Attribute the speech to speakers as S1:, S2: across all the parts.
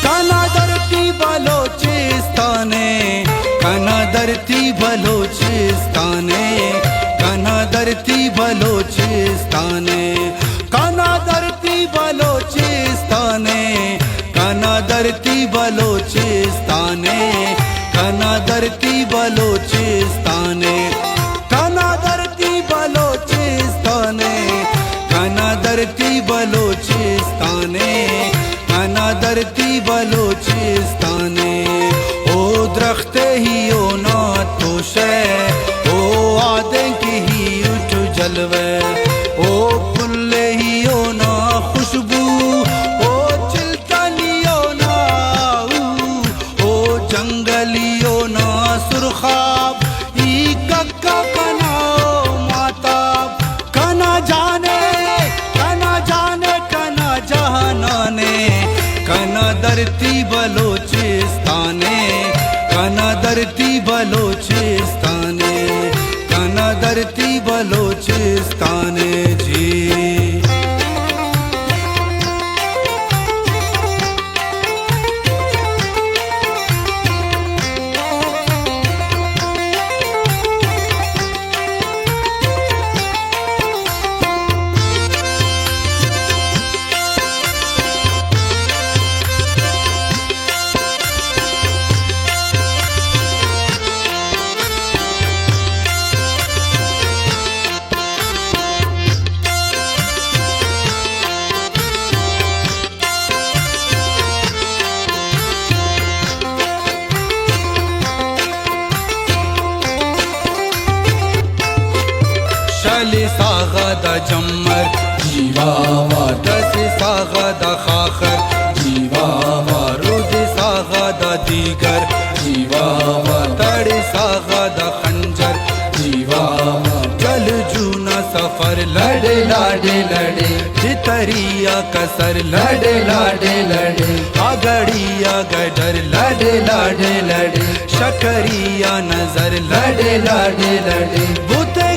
S1: कनादरती बलोचिस्ताने, कनादरती बलोचिस्ताने, कनादरती बलोचिस्ताने, कनादरती बलोचिस्ताने, कनादरती बलोचिस्ताने, कनादरती बलोचिस्ताने, कनादरती बलोचिस्ताने, कनादरती बलोचिस्ताने, कनादरती बलोचिस्ताने। ओ द्रख्ते ही ओ ना तोशे, ओ आदे की ही उठ जलवे, ओ फुल्ले ही ओ ना खुशबू, ओ चिलतलियो ना ओ जंगलियो ना सुरखाब, ई कक्का कना माताब, कना जाने कना जाने कना जहानाने, कनादरती बलोचिस्ताने, कनादरती बलोचिस्ताने, कनादरती बलोचिस्ताने जी। शली सागदा जम्मर जीवावा, दस सागदा खाखर जीवावा, रुद सागदा दीगर जीवावा, तड़ सागदा खंजर जीवावा, चल जूना सफर लड़े लाडे लड़े, जितरिया कसर लड़े लाडे लड़े, आगड़िया गडर लड़े लाडे लड़े, शकरिया नजर लड़े लाडे लड़े, बुते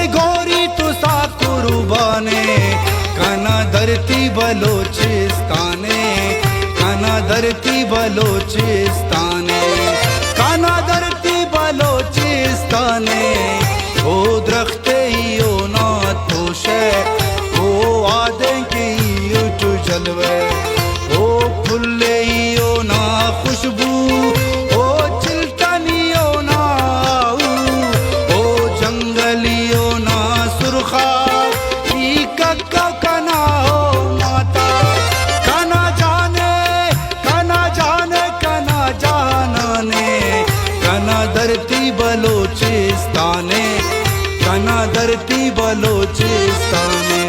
S1: गोरी तुसा कुर्बाने, कनादरती बलोचिस्ताने, कनादरती बलोचिस्ताने, कनादरती बलोचिस्ताने। ओ द्रख्ते ही ओ ना तोशे, ओ आदे की उठ जलवे, ओ फुल्ले ही ओ ना खुशबू, ओ चिलतनियो ना ओ जंगलियो ना सुरखाब, ई कक्का कना हो माता, कना जाने कना जाने कना जहानाने, कनादरती बलोचिस्ताने, कनादरती बलोचिस्ताने,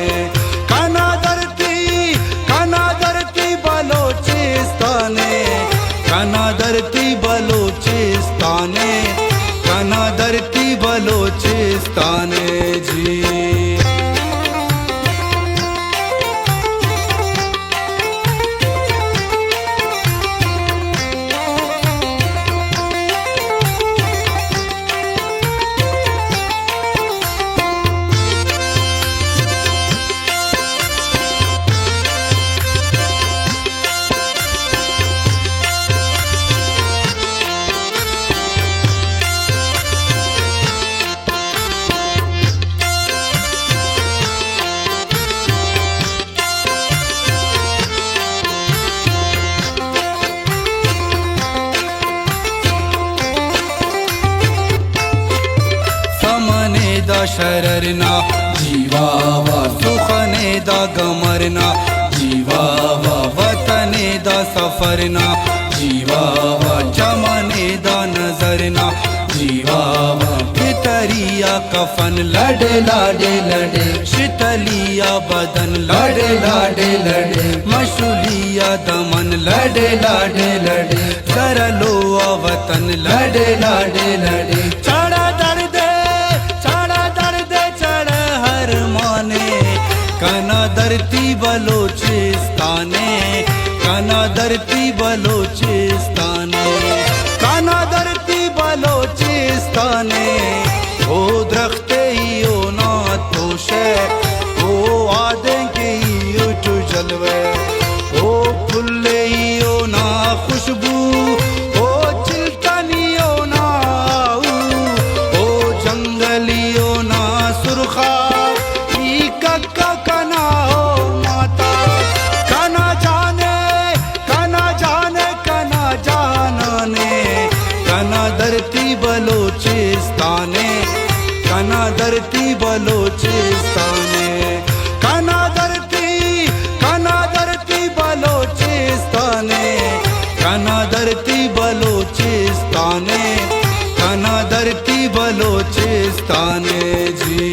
S1: कनादरती बलोचिस्ताने, कनादरती बलोचिस्ताने, कनादरती बलोचिस्ताने जी। शररना जीवावा, सुखने दा गमरना जीवावा, वतने दा सफरना जीवावा, चमने दा नजरना जीवावा, पितरिया कफन लड़े लाडे लड़े, शीतलिया बदन लड़े लाडे लड़े, मशुलिया दमन लड़े लाडे लड़े, सरलोआ वतन लड़े लाडे लड़े, चढ़ा दर्द हर माने, कनादरती बलोचिस्ताने, कनादरती बलोचिस्ताने, कनादरती बलोचिस्ताने। ओ द्रख्ते ही ओ ना तोशे, ओ आदे की उठ जलवे, ओ फुल्ले धरती बलोचिस्ताने, काना धरती बलोचिस्ताने, काना धरती बलोचिस्ताने, काना धरती बलोचिस्ताने जी।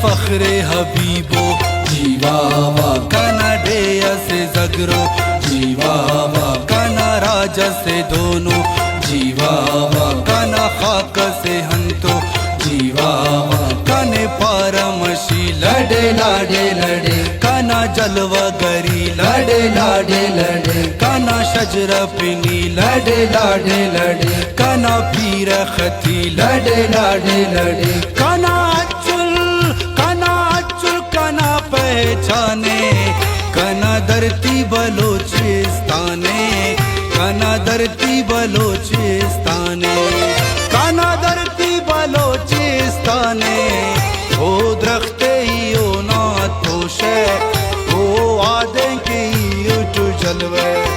S1: फखरे हबीबो जीवावा, काना डेया से जगरो जीवावा, काना राजा से दोनों जीवावा, काना खाक से हंतो जीवावा, काने पारमशी लड़े लाडे लड़े, काना जलवा गरी लड़े लाडे लड़े, काना शजर पिनी लड़े लाडे लड़े, काना पीर खती लड़े लाडे लड़े, काना पहचाने, काना धरती बलोचिस्ताने, काना धरती बलोचिस्ताने, काना धरती बलोचिस्ताने, ओ दरख्ते ही ओ ना तोशे, ओ आदे की उठ जलवे।